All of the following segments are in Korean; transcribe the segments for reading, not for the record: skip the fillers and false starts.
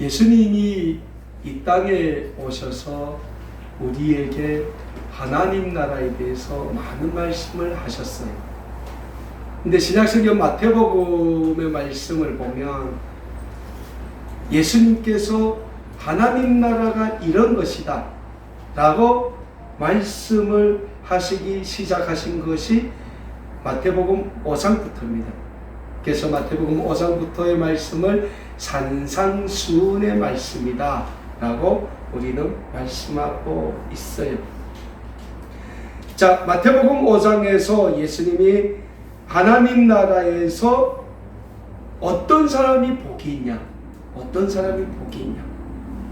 예수님이 이 땅에 오셔서 우리에게 하나님 나라에 대해서 많은 말씀을 하셨어요. 근데 신약성경 마태복음의 말씀을 보면 예수님께서 하나님 나라가 이런 것이다 라고 말씀을 하시기 시작하신 것이 마태복음 5장부터입니다. 그래서 마태복음 5장부터의 말씀을 산상수훈의 말씀이다 라고 우리는 말씀하고 있어요. 자, 마태복음 5장에서 예수님이 하나님 나라에서 어떤 사람이 복이 있냐, 어떤 사람이 복이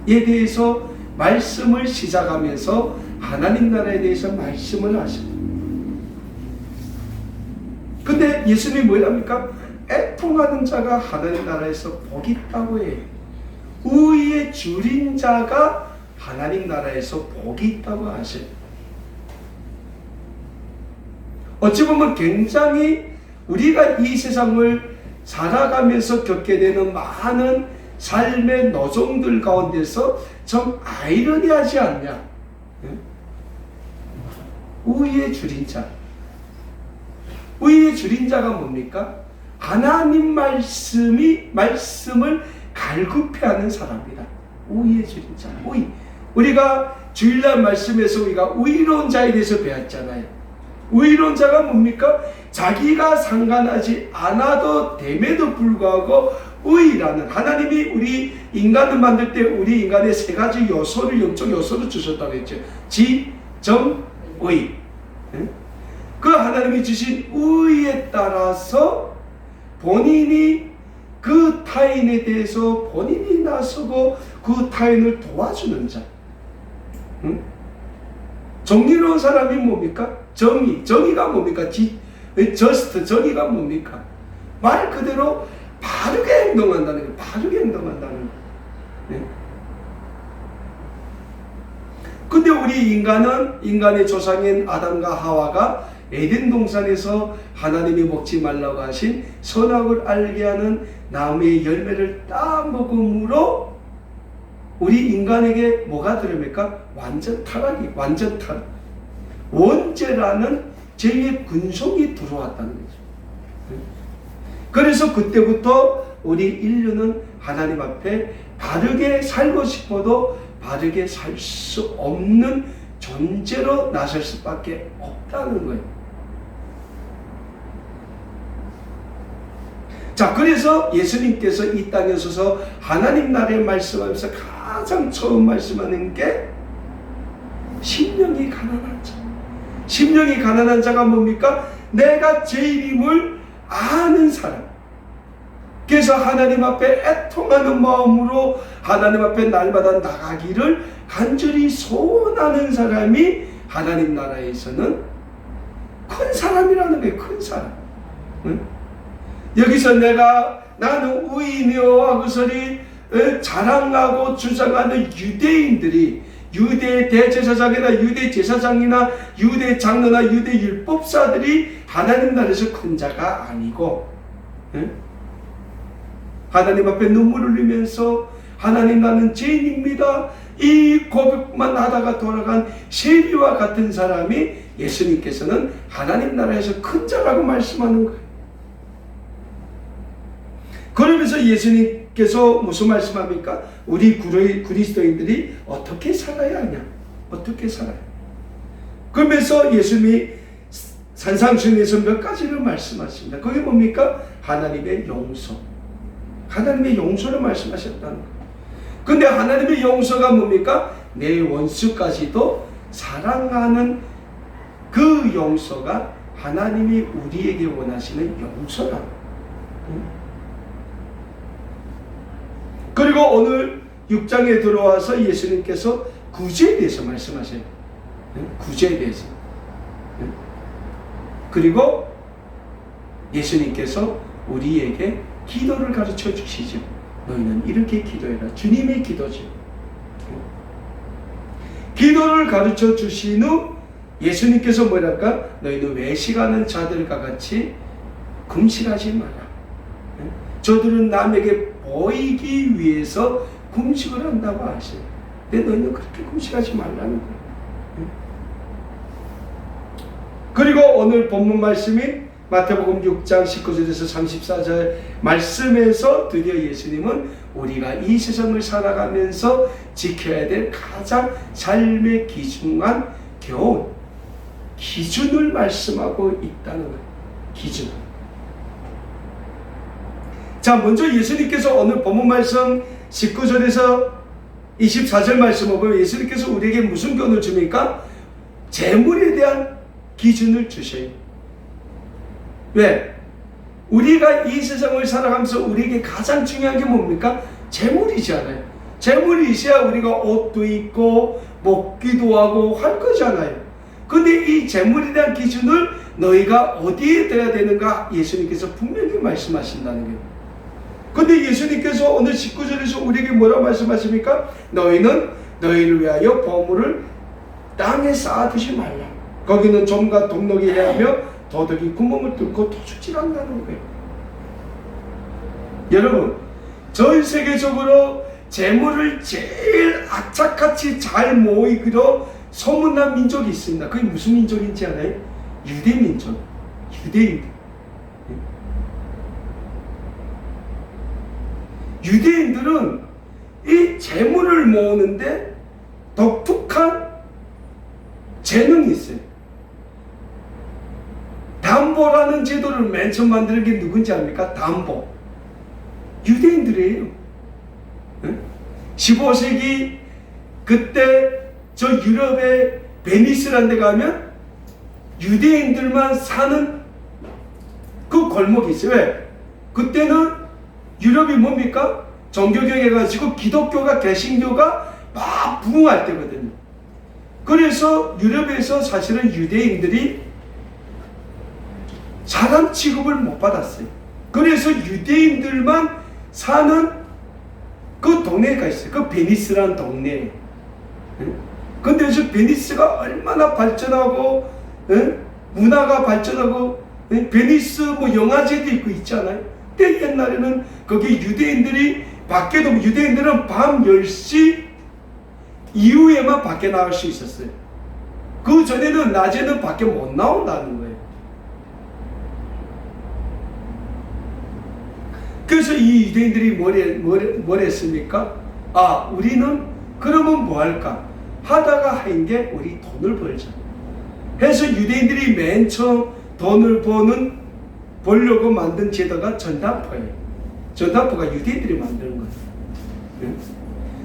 있냐에 대해서 말씀을 시작하면서 하나님 나라에 대해서 말씀을 하십니다. 근데 예수님이 뭐랍니까? 애통하는 자가 하나님 나라에서 복이 있다고 해요. 의에 줄인 자가 하나님 나라에서 복이 있다고 하셔요. 어찌 보면 굉장히 우리가 이 세상을 살아가면서 겪게 되는 많은 삶의 노정들 가운데서 좀 아이러니하지 않냐? 의에 줄인 자. 의에 줄인 자가 뭡니까? 하나님 말씀을 갈급해하는 사람이다. 의에 줄인 자. 의. 우리가 주일날 말씀에서 우리가 의로운 자에 대해서 배웠잖아요. 의로운 자가 뭡니까? 자기가 상관하지 않아도 됨에도 불구하고 의라는, 하나님이 우리 인간을 만들 때 우리 인간의 세 가지 요소를, 영적 요소를 주셨다고 했죠. 지, 정, 의. 그 하나님이 주신 의에 따라서 본인이 그 타인에 대해서 본인이 나서고 그 타인을 도와주는 자. 정의로운 사람이 뭡니까? 정의가 뭡니까? 저스트, 정의가 뭡니까? 말 그대로 바르게 행동한다는 거예요. 바르게 행동한다는 거예요. 네? 근데 우리 인간의 조상인 아담과 하와가 에덴 동산에서 하나님이 먹지 말라고 하신 선악을 알게 하는 나무의 열매를 따먹음으로 우리 인간에게 뭐가 들어옵니까? 완전 타락. 원죄라는 죄의 근성이 들어왔다는 거죠. 그래서 그때부터 우리 인류는 하나님 앞에 바르게 살고 싶어도 바르게 살 수 없는 존재로 나설 수밖에 없다는 거예요. 자, 그래서 예수님께서 이 땅에 오셔서 하나님 나라의 말씀하면서 가장 처음 말씀하는 게 심령이 가난한 자. 심령이 가난한 자가 뭡니까? 내가 죄인임을 아는 사람. 그래서 하나님 앞에 애통하는 마음으로 하나님 앞에 날마다 나가기를 간절히 소원하는 사람이 하나님 나라에서는 큰 사람이라는 거예요. 큰 사람. 응? 여기서 나는 의인이요 하고서리 자랑하고 주장하는 유대인들이 유대 대제사장이나 유대 제사장이나 유대 장로나 유대 율법사들이 하나님 나라에서 큰 자가 아니고, 하나님 앞에 눈물을 흘리면서 하나님 나는 죄인입니다 이 고백만 하다가 돌아간 세리와 같은 사람이 예수님께서는 하나님 나라에서 큰 자라고 말씀하는 거예요. 그러면서 예수님께서 무슨 말씀합니까? 우리 그리스도인들이 어떻게 살아야 하냐? 어떻게 살아야? 그러면서 예수님이 산상수훈에서 몇 가지를 말씀하십니다. 그게 뭡니까? 하나님의 용서. 하나님의 용서를 말씀하셨다는 거예요. 근데 하나님의 용서가 뭡니까? 내 원수까지도 사랑하는 그 용서가 하나님이 우리에게 원하시는 용서라는 거예요. 그리고 오늘 6장에 들어와서 예수님께서 구제에 대해서 말씀하셔요. 구제에 대해서. 그리고 예수님께서 우리에게 기도를 가르쳐 주시죠. 너희는 이렇게 기도해라. 주님의 기도죠. 기도를 가르쳐 주신 후 예수님께서 뭐랄까? 너희는 외식하는 자들과 같이 금식하지 마라. 저들은 남에게 보이기 위해서 금식을 한다고 하세요. 근데 너희는 그렇게 금식하지 말라는 거예요. 그리고 오늘 본문 말씀이 마태복음 6장 19절에서 34절 말씀에서 드디어 예수님은 우리가 이 세상을 살아가면서 지켜야 될 가장 삶의 기준한 교훈, 기준을 말씀하고 있다는 거예요. 기준. 자, 먼저 예수님께서 오늘 본문 말씀 19절에서 24절 말씀을 보면 예수님께서 우리에게 무슨 교훈을 줍니까? 재물에 대한 기준을 주셔요. 왜? 우리가 이 세상을 살아가면서 우리에게 가장 중요한 게 뭡니까? 재물이잖아요. 재물이 있어야 우리가 옷도 입고 먹기도 하고 할 거잖아요. 근데 이 재물에 대한 기준을 너희가 어디에 둬야 되는가? 예수님께서 분명히 말씀하신다는 거예요. 근데 예수님께서 오늘 19절에서 우리에게 뭐라고 말씀하십니까? 너희는 너희를 위하여 보물을 땅에 쌓아두지 말라. 거기는 좀과 동록이 해하며 도둑이 구멍을 뚫고 도둑질한다는 거예요. 여러분, 전 세계적으로 재물을 제일 악착같이 잘 모으기로 소문난 민족이 있습니다. 그게 무슨 민족인지 알아요? 유대민족. 유대인들. 유대인들은 이 재물을 모으는데 독특한 재능이 있어요. 담보라는 제도를 맨 처음 만드는 게 누군지 압니까? 담보. 유대인들이에요. 15세기 그때 저 유럽의 베니스라는 데 가면 유대인들만 사는 그 골목이 있어요. 왜? 그때는 유럽이 뭡니까? 종교개혁해가지고 기독교가 개신교가 막 부흥할 때거든요. 그래서 유럽에서 사실은 유대인들이 사람 취급을 못 받았어요. 그래서 유대인들만 사는 그 동네가 있어요. 그 베니스라는 동네. 근데 요즘 베니스가 얼마나 발전하고 문화가 발전하고 베니스 뭐 영화제도 있고 있잖아요. 근데 옛날에는 거기 유대인들이 밖에도 유대인들은 밤 10시 이후에만 밖에 나갈 수 있었어요. 그 전에는 낮에는 밖에 못 나온다는 거예요. 그래서 이 유대인들이 뭘 했습니까? 아, 우리는 그러면 뭐 할까? 하다가 한 게 우리 돈을 벌자. 해서 유대인들이 맨 처음 돈을 벌려고 만든 제도가 전당포예요. 전당포가 유대인들이 만드는 거예요.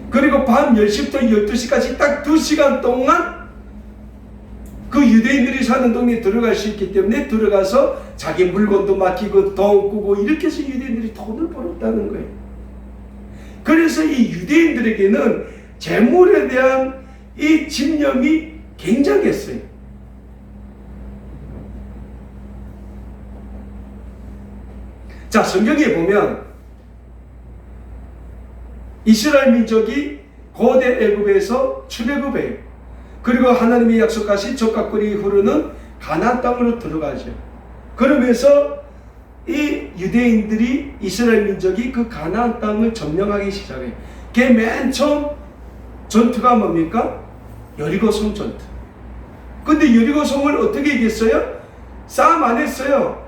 그리고 밤 10시부터 12시까지 딱 2시간 동안 그 유대인들이 사는 동네에 들어갈 수 있기 때문에 들어가서 자기 물건도 맡기고 돈 꾸고 이렇게 해서 유대인들이 돈을 벌었다는 거예요. 그래서 이 유대인들에게는 재물에 대한 이 집념이 굉장했어요. 자, 성경에 보면 이스라엘 민족이 고대 애굽에서 출애굽해요. 그리고 하나님이 약속하신 적각꿀이 흐르는 가나안 땅으로 들어가죠. 그러면서 이 유대인들이 이스라엘 민족이 그 가나안 땅을 점령하기 시작해요. 그게 맨 처음 전투가 뭡니까? 여리고성 전투. 근데 여리고성을 어떻게 이겼어요? 싸움 안 했어요.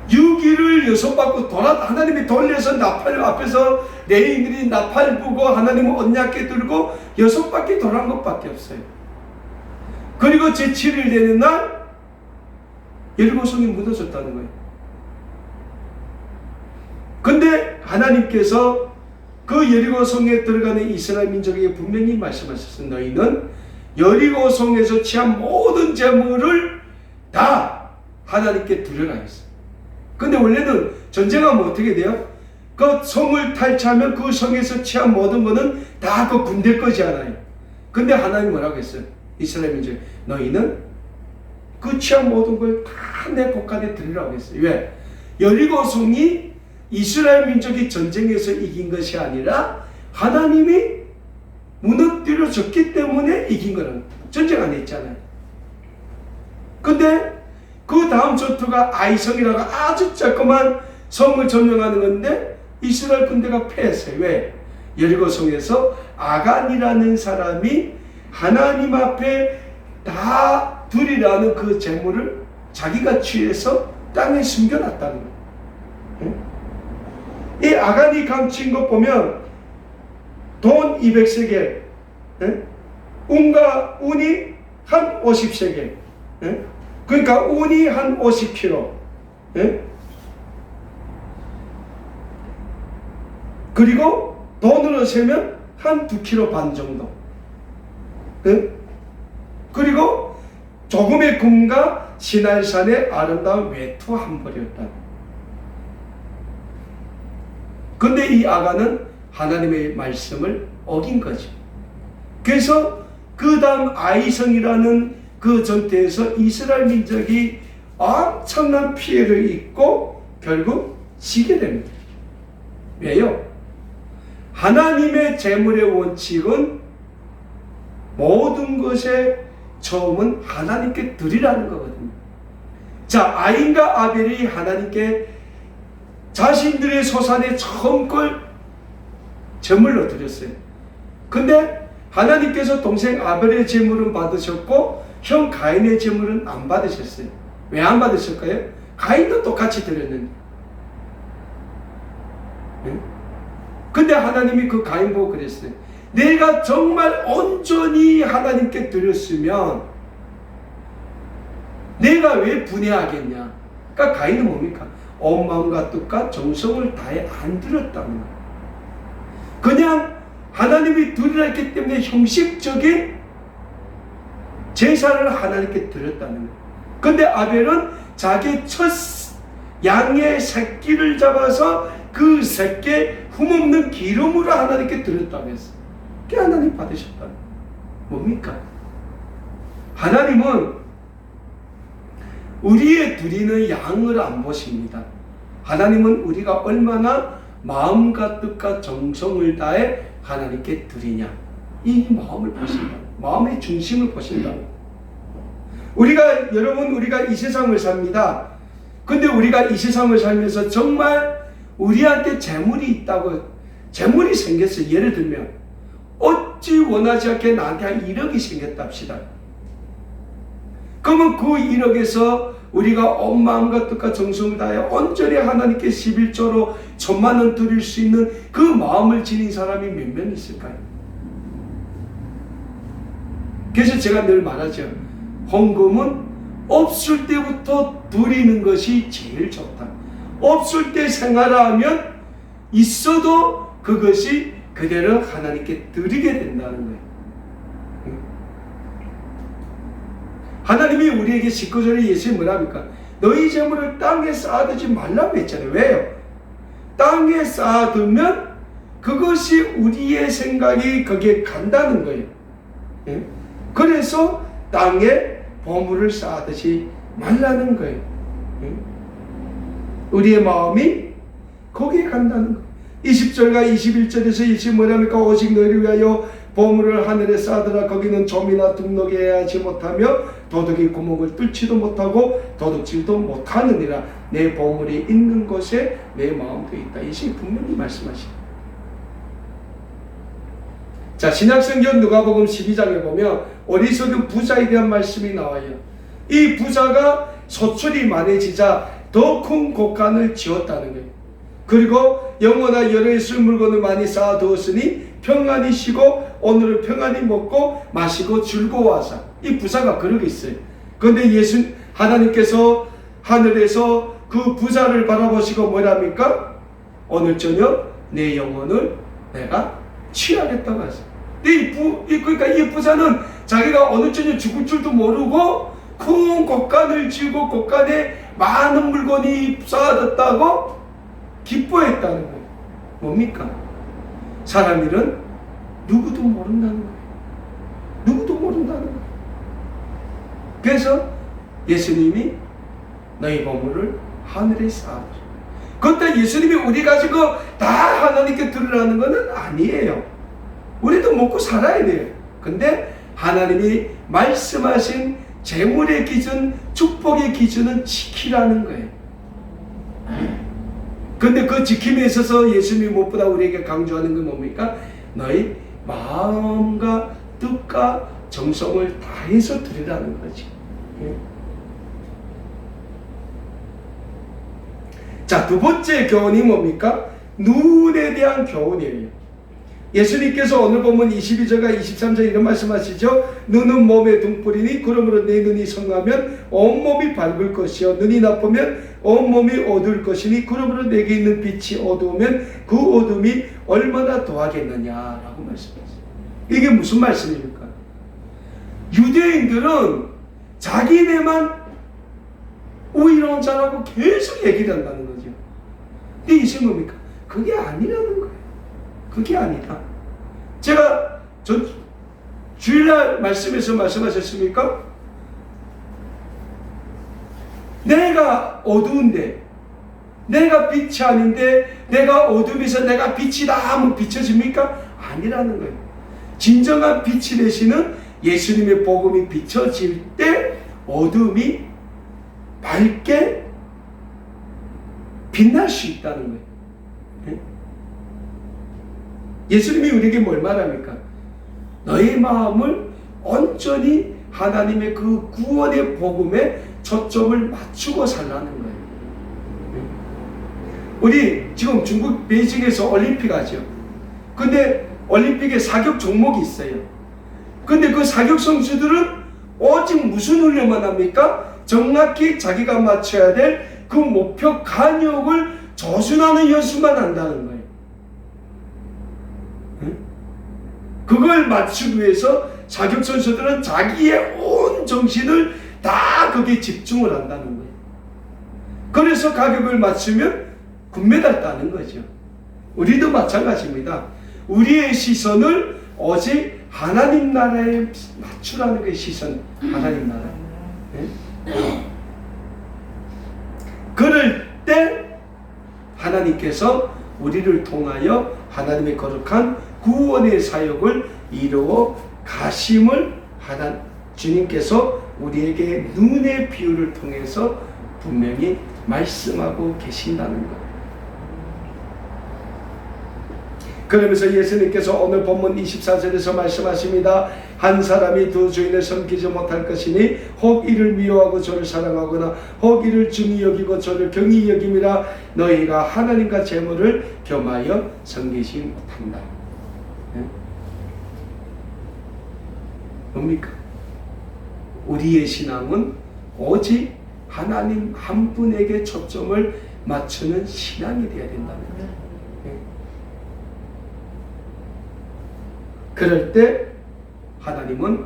6일을 여섯바퀴 하나님이 돌려서 나팔 앞에서 레인들이 나팔 부고 하나님은 언약궤 들고 6바퀴 돌아간 것밖에 없어요. 그리고 제7일 되는 날 여리고성이 무너졌다는 거예요. 근데 하나님께서 그 여리고성에 들어가는 이스라엘 민족에게 분명히 말씀하셨어요. 너희는 여리고성에서 취한 모든 재물을 다 하나님께 드려라 했어요. 근데 원래는 전쟁하면 어떻게 돼요? 그 성을 탈취하면 그 성에서 취한 모든 거는 다 그 군대 거잖아요. 근데 하나님 뭐라고 했어요? 이스라엘 민족, 너희는 그 취한 모든 걸 다 내 곳간에 드리라고 했어요. 왜? 여리고성이 이스라엘 민족이 전쟁에서 이긴 것이 아니라 하나님이 무너뜨려졌기 때문에 이긴 거는 전쟁 안 했잖아요. 근데 그 다음 전투가 아이성이라고 아주 조그만 성을 점령하는 건데 이스라엘 군대가 패했어요. 왜? 여리고성에서 아간이라는 사람이 하나님 앞에 다 드리라는 그 재물을 자기가 취해서 땅에 숨겨놨다는 거예요. 이 아간이 감춘 것 보면 돈 200세겔, 운이 한 50세겔, 그러니까 운이 한 50kg, 그리고 돈으로 세면 한 2kg 반 정도, 그리고 조금의 금과 시날산의 아름다운 외투 한 벌이었다. 근데 이 아간은 하나님의 말씀을 어긴 거죠. 그래서 그 다음 아이성이라는 그 전투에서 이스라엘 민족이 엄청난 피해를 입고 결국 지게 됩니다. 왜요? 하나님의 재물의 원칙은 모든 것의 처음은 하나님께 드리라는 거거든요. 자, 아인과 아벨이 하나님께 자신들의 소산의 처음 걸 제물로 드렸어요. 근데 하나님께서 동생 아벨의 제물은 받으셨고 형 가인의 제물은 안 받으셨어요. 왜 안 받으실까요? 가인도 똑같이 드렸는데. 근데 하나님이 그 가인 보고 그랬어요. 내가 정말 온전히 하나님께 드렸으면 내가 왜 분해하겠냐? 그러니까 가인은 뭡니까? 온 마음과 뜻과 정성을 다해 안 드렸다는 거예요. 그냥 하나님이 드리라 했기 때문에 형식적인 제사를 하나님께 드렸다는 거예요. 근데 아벨은 자기 첫 양의 새끼를 잡아서 그 새끼에 흠없는 기름으로 하나님께 드렸다고 했어요. 그게 하나님 받으셨다. 뭡니까? 하나님은 우리의 드리는 양을 안 보십니다. 하나님은 우리가 얼마나 마음과 뜻과 정성을 다해 하나님께 드리냐, 이 마음을 보신다. 마음의 중심을 보신다. 우리가 이 세상을 삽니다. 근데 우리가 이 세상을 살면서 정말 우리한테 재물이 있다고, 재물이 생겼어요. 예를 들면 어찌 원하지 않게 나한테 한 1억이 생겼다 합시다. 그러면 그 1억에서 우리가 온 마음과 뜻과 정성을 다해 온전히 하나님께 11조로 10,000,000원 드릴 수 있는 그 마음을 지닌 사람이 몇 명 있을까요? 그래서 제가 늘 말하죠. 헌금은 없을 때부터 드리는 것이 제일 좋다. 없을 때 생활하면 있어도 그것이 그대로 하나님께 드리게 된다는 거예요. 하나님이 우리에게 19절에 예수님 뭐라 합니까? 너희 재물을 땅에 쌓아두지 말라고 했잖아요. 왜요? 땅에 쌓아두면 그것이 우리의 생각이 거기에 간다는 거예요. 그래서 땅에 보물을 쌓아두지 말라는 거예요. 우리의 마음이 거기에 간다는 거예요. 20절과 21절에서 예수님 뭐라 합니까? 오직 너희를 위하여 보물을 하늘에 쌓아두라. 거기는 좀이나 등록해야지 못하며 도둑이 구멍을 뚫지도 못하고 도둑질도 못하느니라. 내 보물이 있는 곳에 내 마음도 있다. 예수님 분명히 말씀하십니다. 자, 신약성경 누가복음 12장에 보면 어리석은 부자에 대한 말씀이 나와요. 이 부자가 소출이 많아지자 더 큰 곡간을 지었다는 거예요. 그리고 영혼아 여러 쓸 물건을 많이 쌓아두었으니 평안히 쉬고 오늘은 평안히 먹고 마시고 즐거워하자. 이 부자가 그러고 있어요. 그런데 하나님께서 하늘에서 그 부자를 바라보시고 뭐랍니까? 오늘 저녁 내 영혼을 내가 취하겠다고 하죠. 그러니까 이 부자는 자기가 오늘 저녁 죽을 줄도 모르고 큰 곡간을 지고 곡간에 많은 물건이 쌓아뒀다고 기뻐했다는 거예요. 뭡니까? 사람 일은 누구도 모른다는 거예요. 누구도 모른다는 거예요. 그래서 예수님이 너희 보물을 하늘에 쌓아두라. 그때 예수님이 우리 가지고 다 하나님께 드리라는 것은 아니에요. 우리도 먹고 살아야 돼요. 근데 하나님이 말씀하신 재물의 기준, 축복의 기준은 지키라는 거예요. 근데 그 지킴에 있어서 예수님이 무엇보다 우리에게 강조하는 건 뭡니까? 너희 마음과 뜻과 정성을 다해서 드리라는 거지. 자, 두 번째 교훈이 뭡니까? 눈에 대한 교훈이에요. 예수님께서 오늘 보면 22절과 23절 이런 말씀하시죠. 눈은 몸의 등불이니 그러므로 내 눈이 성하면 온몸이 밝을 것이요 눈이 나쁘면 온몸이 어두울 것이니 그러므로 내게 있는 빛이 어두우면 그 어둠이 얼마나 더하겠느냐라고 말씀하셨어요. 이게 무슨 말씀입니까? 유대인들은 자기네만 의로운 자라고 계속 얘기를 한다는 거죠. 근데 이게 뭡니까? 그게 아니라는 거예요. 그게 아니다. 제가 주일날 말씀에서 말씀하셨습니까? 내가 어두운데, 내가 빛이 아닌데 내가 어둠에서 내가 빛이다 하면 비춰집니까? 아니라는 거예요. 진정한 빛이 되시는 예수님의 복음이 비춰질 때 어둠이 밝게 빛날 수 있다는 거예요. 예수님이 우리에게 뭘 말합니까? 너의 마음을 온전히 하나님의 그 구원의 복음에 초점을 맞추고 살라는 거예요. 우리 지금 중국 베이징에서 올림픽 하죠. 근데 올림픽에 사격 종목이 있어요. 근데 그 사격 선수들은 오직 무슨 훈련만 합니까? 정확히 자기가 맞춰야 될 그 목표 간역을 조준하는 연습만 한다는 거예요. 그걸 맞추기 위해서 사격 선수들은 자기의 온 정신을 다 거기에 집중을 한다는 거예요. 그래서 가격을 맞추면 금메달 따는 거죠. 우리도 마찬가지입니다. 우리의 시선을 오직 하나님 나라에 맞추라는 게 시선, 하나님 나라. 그럴 때 하나님께서 우리를 통하여 하나님의 거룩한 구원의 사역을 이루어 가심을 주님께서 우리에게 눈의 비유를 통해서 분명히 말씀하고 계신다는 것. 그러면서 예수님께서 오늘 본문 24절에서 말씀하십니다. 한 사람이 두 주인을 섬기지 못할 것이니 혹 이를 미워하고 저를 사랑하거나 혹 이를 중히 여기고 저를 경히 여김이라 너희가 하나님과 재물을 겸하여 섬기지 못한다. 뭡니까? 우리의 신앙은 오직 하나님 한 분에게 초점을 맞추는 신앙이 되어야 된다는 거예요. 그럴 때 하나님은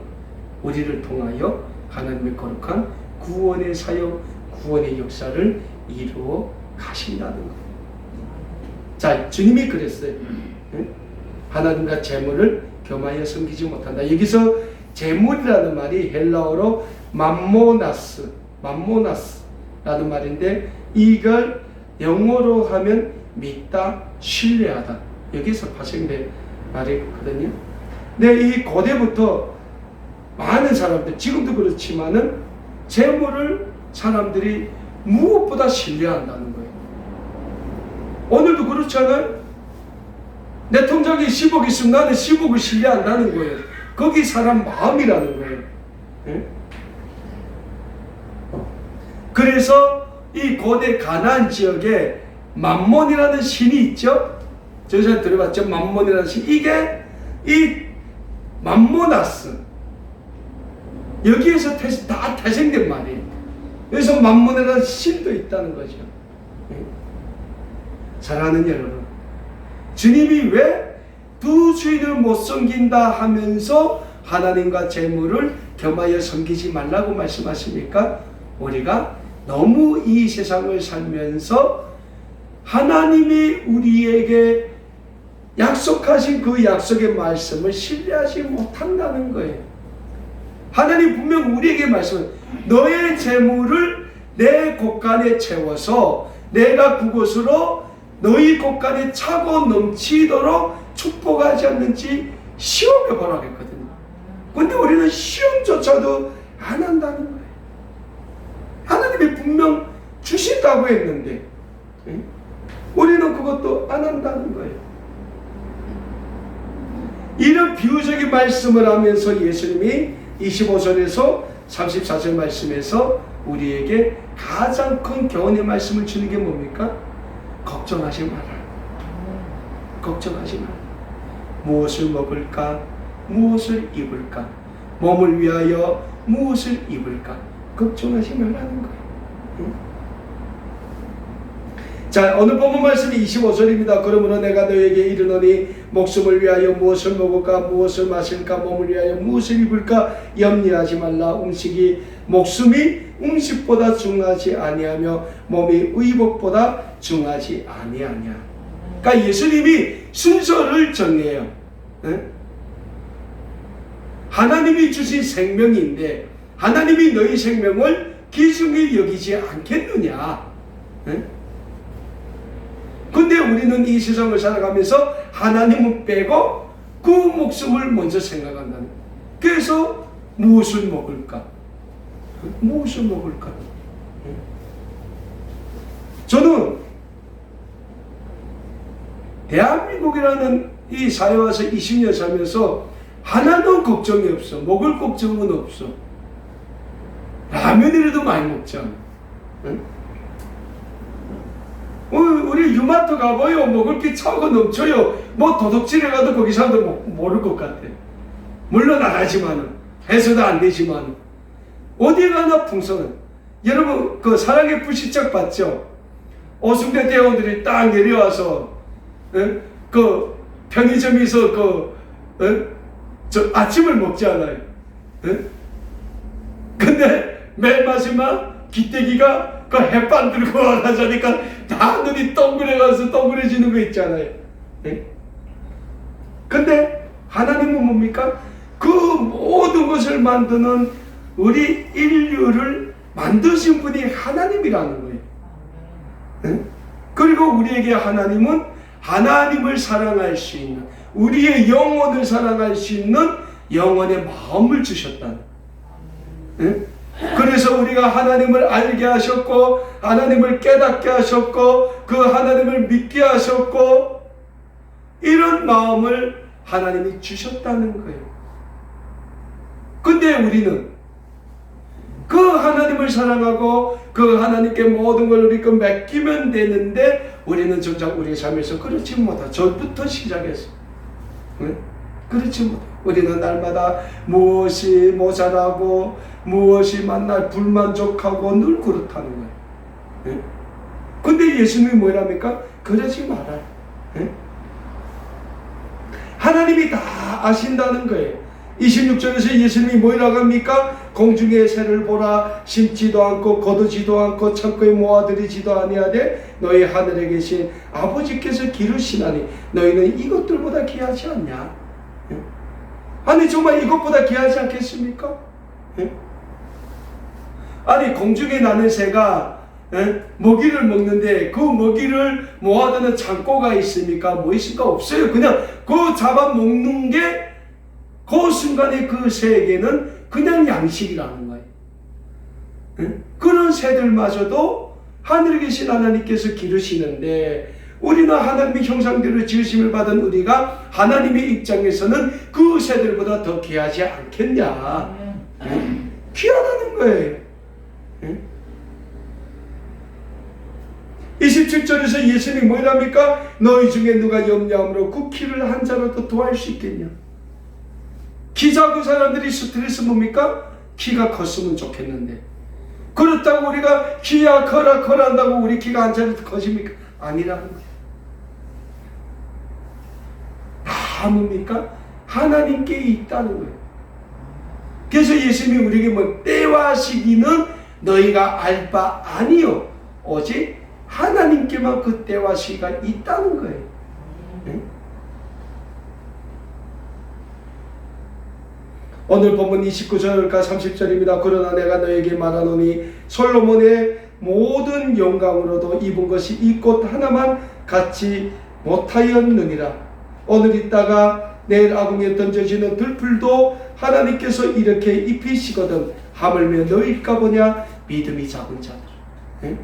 우리를 통하여 하나님의 거룩한 구원의 사역, 구원의 역사를 이루어 가신다는 거예요. 자, 주님이 그랬어요. 하나님과 재물을 겸하여 섬기지 못한다. 여기서 재물이라는 말이 헬라어로 맘모나스라는 말인데 이걸 영어로 하면 믿다, 신뢰하다. 여기서 파생된 말이거든요. 근데 이 고대부터 많은 사람들, 지금도 그렇지만은 재물을 사람들이 무엇보다 신뢰한다는 거예요. 오늘도 그렇잖아요. 내 통장에 10억 있으면 나는 10억을 신뢰한다는 거예요. 거기 사람 마음이라는 거예요. 네? 그래서 이 고대 가나안 지역에 맘몬이라는 신이 있죠. 저희가 들어봤죠. 맘몬이라는 신. 이게 이 맘모나스 여기에서 다 태생된 말이에요. 그래서 맘몬이라는 신도 있다는 거죠. 네? 사랑하는 여러분, 주님이 왜 두 주인을 못 섬긴다 하면서 하나님과 재물을 겸하여 섬기지 말라고 말씀하십니까? 우리가 너무 이 세상을 살면서 하나님이 우리에게 약속하신 그 약속의 말씀을 신뢰하지 못한다는 거예요. 하나님 분명 우리에게 말씀을 너의 재물을 내 곳간에 채워서 내가 그곳으로 너희 곳간에 차고 넘치도록 축복하지 않는지 시험해 보라고 했거든요. 근데 우리는 시험조차도 안 한다는 거예요. 하나님이 분명 주신다고 했는데 우리는 그것도 안 한다는 거예요. 이런 비유적인 말씀을 하면서 예수님이 25절에서 34절 말씀에서 우리에게 가장 큰 교훈의 말씀을 주는 게 뭡니까? 걱정하지 마라. 걱정하지 마라. 무엇을 먹을까? 무엇을 입을까? 몸을 위하여 무엇을 입을까? 걱정하지 말라는 거예요. 응? 자, 오늘 본문 말씀이 25절입니다. 그러므로 내가 너에게 이르노니 목숨을 위하여 무엇을 먹을까? 무엇을 마실까? 몸을 위하여 무엇을 입을까? 염려하지 말라. 목숨이 음식보다 중하지 아니하며 몸이 의복보다 중하지 아니하냐. 그러니까 예수님이 순서를 정해요. 응? 하나님이 주신 생명인데 하나님이 너희 생명을 귀중히 여기지 않겠느냐. 응? 근데 우리는 이 세상을 살아가면서 하나님은 빼고 그 목숨을 먼저 생각한다는. 그래서 무엇을 먹을까? 무엇을 먹을까? 저는 대한민국이라는 이 사회 와서 20년 살면서 하나도 걱정이 없어. 먹을 걱정은 없어. 라면이라도 많이 먹자. 응? 우리 유마트 가봐요. 먹을 게 차고 넘쳐요. 뭐 도둑질해 가도 거기 사람들 모를 것 같아. 물론 안 하지만은 해서도 안 되지만 어디 가나 풍성해. 여러분 그 사랑의 불시착 봤죠? 오순대 대원들이 딱 내려와서 그 편의점에서 저 아침을 먹잖아요. 근데 맨 마지막 기대기가 그 햇반 들고 와가자니까 다 눈이 동그래지는 거 있잖아요. 근데 하나님은 뭡니까? 그 모든 것을 만드는 우리 인류를 만드신 분이 하나님이라는 거예요. 그리고 우리에게 하나님은 하나님을 사랑할 수 있는, 우리의 영혼을 사랑할 수 있는 영혼의 마음을 주셨다는. 그래서 우리가 하나님을 알게 하셨고 하나님을 깨닫게 하셨고 그 하나님을 믿게 하셨고 이런 마음을 하나님이 주셨다는 거예요. 근데 우리는 그 하나님을 사랑하고 그 하나님께 모든 걸 우리 거 맡기면 되는데 우리는 정작 우리의 삶에서 그렇지 못하. 저부터 시작해서 그렇지 못해. 우리는 날마다 무엇이 모자라고 무엇이 만날 불만족하고 늘 그렇다는 거예요. 근데 예수님이 뭐랍니까? 그러지 마라. 하나님이 다 아신다는 거예요. 26절에서 예수님이 뭐라고 합니까? 공중의 새를 보라. 심지도 않고 거두지도 않고 창고에 모아들이지도 아니하되 너희 하늘에 계신 아버지께서 기르시나니 너희는 이것들보다 귀하지 않냐? 아니 정말 이것보다 귀하지 않겠습니까? 아니 공중에 나는 새가 먹이를 먹는데 그 먹이를 모아두는 창고가 있습니까? 뭐 있을까? 없어요. 그냥 그 잡아먹는 게 그 순간에 그 새에게는 그냥 양식이라는 거예요. 그런 새들마저도 하늘에 계신 하나님께서 기르시는데 우리는 하나님의 형상대로 지으심을 받은 우리가 하나님의 입장에서는 그 새들보다 더 귀하지 않겠냐. 귀하다는 거예요. 27절에서 예수님이 뭐랍니까? 너희 중에 누가 염려함으로 그 키를 한 자라도 더할 수 있겠냐. 키 작은 사람들이 스트레스 뭡니까? 키가 컸으면 좋겠는데 그렇다고 우리가 키야 커라 한다고 우리 키가 한 자라도 커집니까? 아니라는 거예요. 다 뭡니까? 하나님께 있다는 거예요. 그래서 예수님이 우리에게 뭐 때와 시기는 너희가 알 바 아니요 오직 하나님께만 그 때와 시기가 있다는 거예요. 오늘 본문 29절과 30절입니다. 그러나 내가 너에게 말하노니 솔로몬의 모든 영광으로도 입은 것이 이 꽃 하나만 갖지 못하였느니라. 오늘 있다가 내일 아궁이에 던져지는 들풀도 하나님께서 이렇게 입히시거든 하물며 너희일까 보냐 믿음이 작은 자들.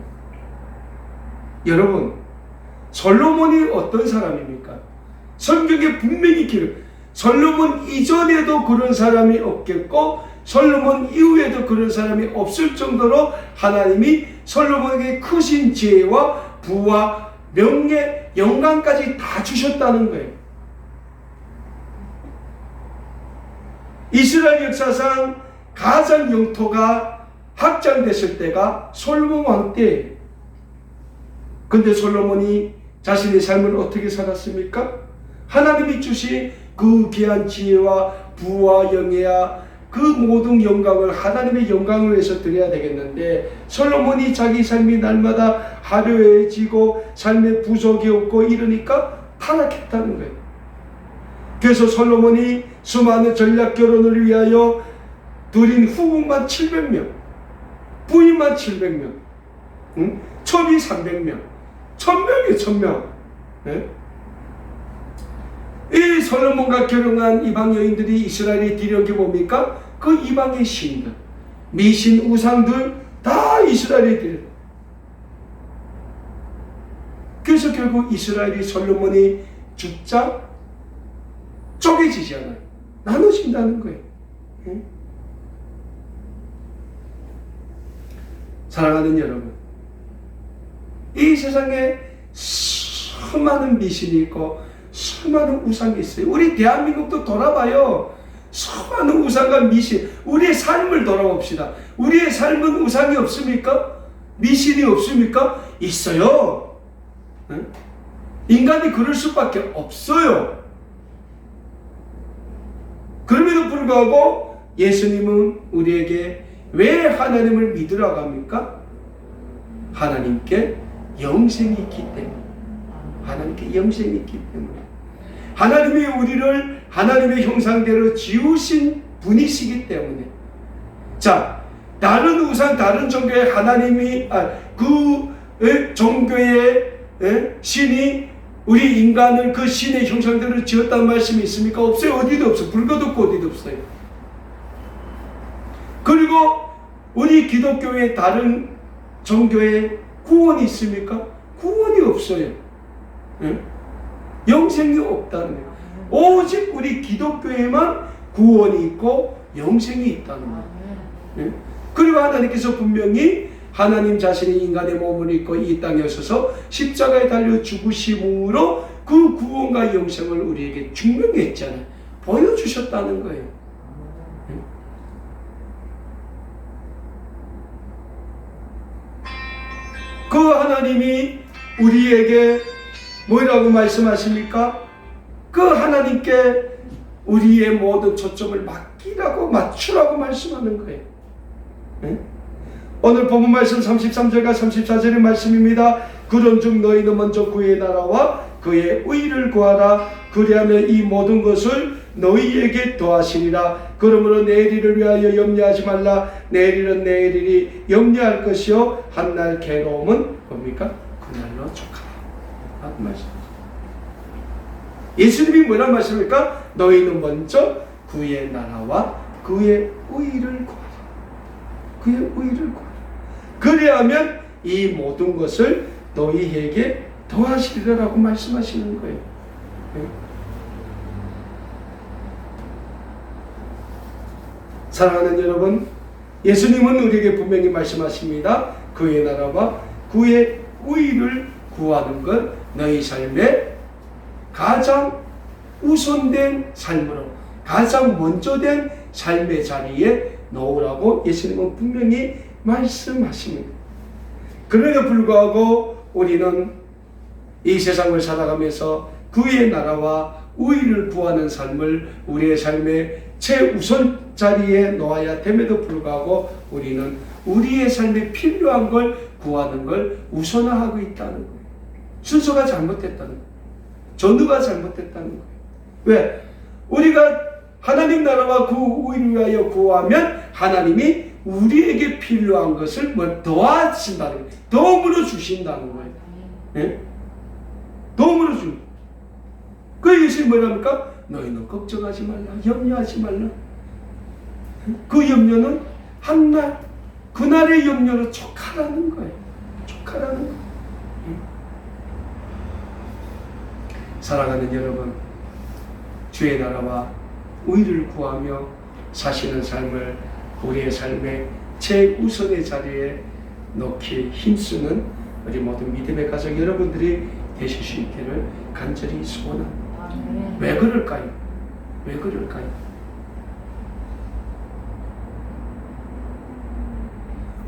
여러분 솔로몬이 어떤 사람입니까? 성경에 분명히 솔로몬 이전에도 그런 사람이 없겠고 솔로몬 이후에도 그런 사람이 없을 정도로 하나님이 솔로몬에게 크신 지혜와 부와 명예, 영광까지 다 주셨다는 거예요. 이스라엘 역사상 가장 영토가 확장됐을 때가 솔로몬 왕 때예요. 근데 솔로몬이 자신의 삶을 어떻게 살았습니까? 하나님이 주신 그 귀한 지혜와 부와 영예와 그 모든 영광을 하나님의 영광을 위해서 드려야 되겠는데 솔로몬이 자기 삶이 날마다 화려해지고 삶의 부족이 없고 이러니까 타락했다는 거예요. 그래서 솔로몬이 수많은 전략 결혼을 위하여 들인 후궁만 700명, 부인만 700명, 첩이 300명, 1000명이에요. 1000명. 네? 이 솔로몬과 결혼한 이방 여인들이 이스라엘의 뒤력이 뭡니까? 그 이방의 신들, 미신 우상들 다 이스라엘의 뒤력. 그래서 결국 이스라엘이 솔로몬이 죽자 쪼개지지 않아요. 나눠진다는 거예요. 응? 사랑하는 여러분, 이 세상에 수많은 미신이 있고 수많은 우상이 있어요. 우리 대한민국도 돌아봐요. 수많은 우상과 미신, 우리의 삶을 돌아봅시다. 우리의 삶은 우상이 없습니까? 미신이 없습니까? 있어요. 응? 인간이 그럴 수밖에 없어요. 그럼에도 불구하고 예수님은 우리에게 왜 하나님을 믿으라고 합니까? 하나님께 영생이 있기 때문에. 하나님께 영생이 있기 때문에. 하나님이 우리를 하나님의 형상대로 지으신 분이시기 때문에. 자, 다른 우상, 다른 종교의 하나님이 그 종교의 신이 우리 인간을 그 신의 형상대로 지었다는 말씀이 있습니까? 없어요. 어디도 없어요. 불교도 없고 어디도 없어요. 그리고 우리 기독교의 다른 종교에 구원이 있습니까? 구원이 없어요. 네? 영생이 없다는 거예요. 오직 우리 기독교에만 구원이 있고 영생이 있다는 거예요. 네? 그리고 하나님께서 분명히 하나님 자신이 인간의 몸을 입고 이 땅에 오셔서 십자가에 달려 죽으심으로 그 구원과 영생을 우리에게 증명했잖아요. 보여주셨다는 거예요. 그 하나님이 우리에게 뭐라고 말씀하십니까? 그 하나님께 우리의 모든 초점을 맞추라고 말씀하는 거예요. 네? 오늘 본문 말씀 33절과 34절의 말씀입니다. 그런즉 너희는 먼저 그의 나라와 그의 의를 구하라. 그리하면 이 모든 것을 너희에게 더하시리라. 그러므로 내일을 위하여 염려하지 말라. 내일은 내일이리 염려할 것이요 한날 괴로움은 뭡니까? 그날로 족하라. 말씀입니다. 예수님이 뭐란 말씀입니까? 너희는 먼저 그의 나라와 그의 의를 구하라. 그의 의를 구하라. 그리하면 이 모든 것을 너희에게 더하시리라고 말씀하시는 거예요. 사랑하는 여러분, 예수님은 우리에게 분명히 말씀하십니다. 그의 나라와 그의 의를 구하는 것 너희 삶의 가장 우선된 삶으로, 가장 먼저 된 삶의 자리에 놓으라고 예수님은 분명히 말씀하십니다. 그럼에도 불구하고 우리는 이 세상을 살아가면서 그의 나라와 의를 구하는 삶을 우리의 삶의 최우선 자리에 놓아야 됨에도 불구하고 우리는 우리의 삶에 필요한 걸 구하는 걸 우선화하고 있다는 거예요. 순서가 잘못됐다는 거예요. 전후가 잘못됐다는 거예요. 왜? 우리가 하나님 나라와 그 의를 위하여 구하면 하나님이 우리에게 필요한 것을 더하신다는 거예요. 도움으로 주신다는 거예요. 네? 도움으로 주신다. 그 예수님 뭐랍니까? 너희는 걱정하지 말라. 염려하지 말라. 그 염려는 한날, 그날의 염려로 족하라는 거예요. 족하라는 거예요. 사랑하는 여러분, 주의 나라와 의를 구하며 사시는 삶을 우리의 삶의 최우선의 자리에 놓기 힘쓰는 우리 모든 믿음의 가족 여러분들이 되실 수 있기를 간절히 소원합니다. 왜 그럴까요? 왜 그럴까요?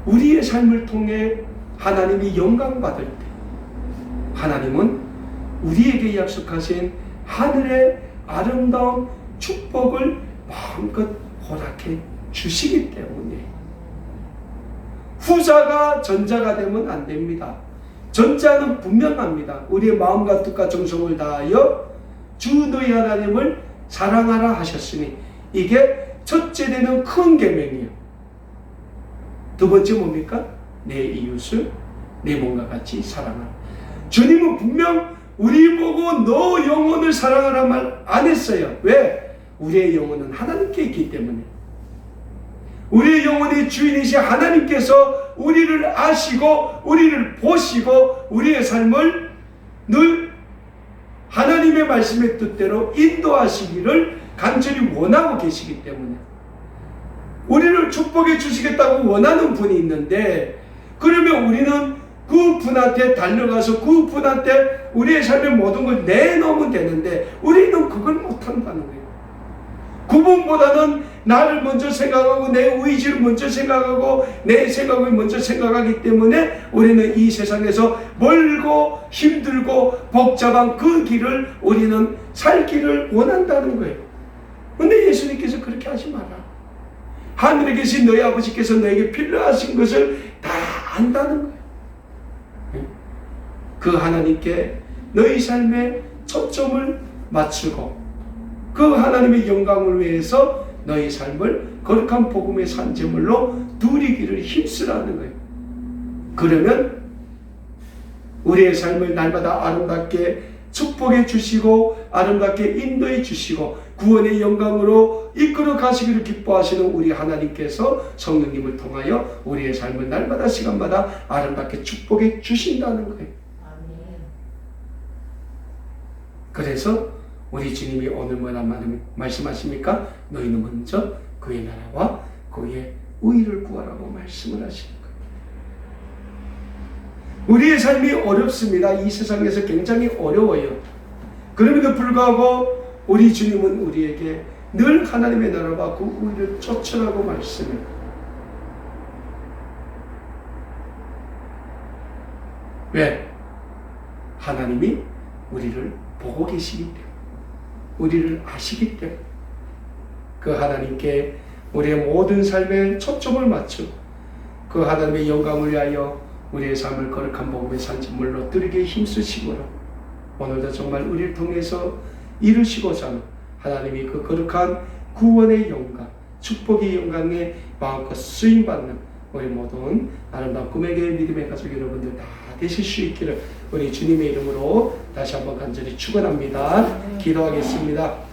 우리의 삶을 통해 하나님이 영광받을 때 하나님은 우리에게 약속하신 하늘의 아름다운 축복을 마음껏 허락해 주시기 때문에 후자가 전자가 되면 안 됩니다. 전자는 분명합니다. 우리의 마음과 뜻과 정성을 다하여 주 너희 하나님을 사랑하라 하셨으니 이게 첫째 되는 큰 계명이에요. 두 번째 뭡니까? 내 이웃을 내 몸과 같이 사랑하라. 주님은 분명 우리 보고 너 영혼을 사랑하라 말 안 했어요. 왜? 우리의 영혼은 하나님께 있기 때문에. 우리의 영혼의 주인이신 하나님께서 우리를 아시고 우리를 보시고 우리의 삶을 늘 하나님의 말씀의 뜻대로 인도하시기를 간절히 원하고 계시기 때문에 우리를 축복해 주시겠다고 원하는 분이 있는데, 그러면 우리는 그 분한테 달려가서 그 분한테 우리의 삶의 모든 걸 내놓으면 되는데 우리는 그걸 못한다는 거예요. 그분보다는 나를 먼저 생각하고 내 의지를 먼저 생각하고 내 생각을 먼저 생각하기 때문에 우리는 이 세상에서 멀고 힘들고 복잡한 그 길을 우리는 살기를 원한다는 거예요. 근데 예수님께서 그렇게 하지 마라. 하늘에 계신 너희 아버지께서 너에게 필요하신 것을 다 안다는 거예요. 그 하나님께 너희 삶에 초점을 맞추고 그 하나님의 영광을 위해서 너희 삶을 거룩한 복음의 산재물로 누리기를 힘쓰라는 거예요. 그러면 우리의 삶을 날마다 아름답게 축복해 주시고 아름답게 인도해 주시고 구원의 영광으로 이끌어 가시기를 기뻐하시는 우리 하나님께서 성령님을 통하여 우리의 삶을 날마다 시간마다 아름답게 축복해 주신다는 거예요. 그래서 우리 주님이 오늘 뭐라 말씀하십니까? 너희는 먼저 그의 나라와 그의 의를 구하라고 말씀을 하시는 거예요. 우리의 삶이 어렵습니다. 이 세상에서 굉장히 어려워요. 그럼에도 불구하고 우리 주님은 우리에게 늘 하나님의 나라와 그 의를 쫓으라고 말씀해요. 왜? 하나님이 우리를 보고 계시기 때문에, 우리를 아시기 때문에 그 하나님께 우리의 모든 삶에 초점을 맞추고 그 하나님의 영광을 위하여 우리의 삶을 거룩한 복음의 산지물로 드리게 힘쓰시고라. 오늘도 정말 우리를 통해서 이루시고자 하는 하나님이 그 거룩한 구원의 영광, 축복의 영광에 마음껏 쓰임받는 우리 모든 아름다운 꿈의 교회 믿음의 가족 여러분들 다 되실 수 있기를 우리 주님의 이름으로 다시 한번 간절히 축원합니다. 기도하겠습니다.